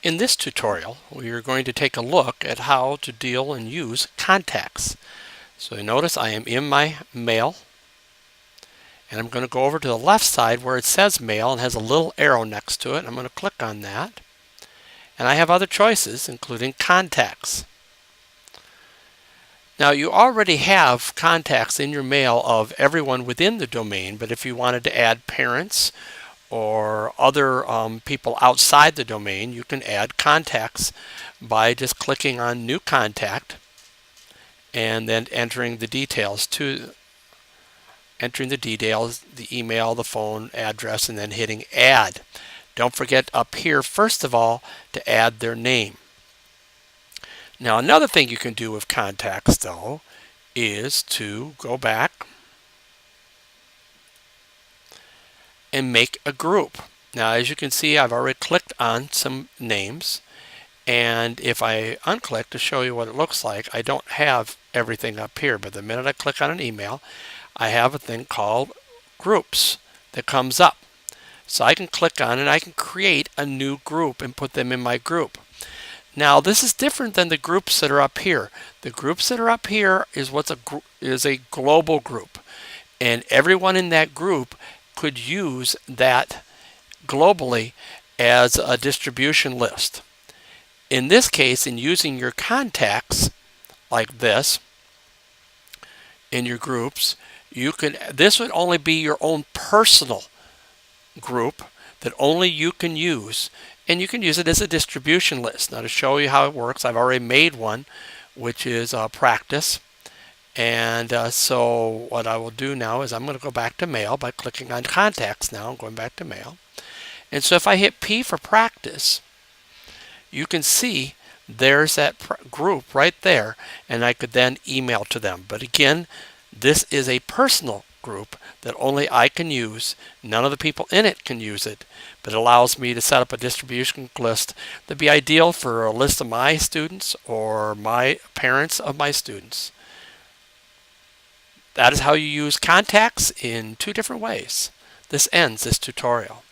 In this tutorial, we are going to take a look at how to deal and use contacts. So you notice I am in my mail, and I'm going to go over to the left side where it says mail and has a little arrow next to it. I'm going to click on that, and I have other choices including contacts. Now you already have contacts in your mail of everyone within the domain, but if you wanted to add parents or other people outside the domain, you can add contacts by just clicking on New Contact and then entering the details, the email, the phone address, and then hitting Add. Don't forget up here, first of all, to add their name. Now another thing you can do with contacts, though, is to go back and make a group. Now as you can see, I've already clicked on some names, and if I unclick to show you what it looks like, I don't have everything up here, but the minute I click on an email, I have a thing called groups that comes up. So I can click on it and I can create a new group and put them in my group. Now this is different than the groups that are up here. The groups that are up here is a global group, and everyone in that group could use that globally as a distribution list. In this case, in using your contacts like this in your groups, this would only be your own personal group that only you can use, and you can use it as a distribution list. Now to show you how it works, I've already made one, which is practice. And so what I will do now is I'm going to go back to mail by clicking on contacts. Now I'm going back to mail. And so if I hit P for practice, you can see there's that group right there, and I could then email to them. But again, this is a personal group that only I can use. None of the people in it can use it, but it allows me to set up a distribution list that'd be ideal for a list of my students or my parents of my students. That is how you use contacts in 2 different ways. This ends this tutorial.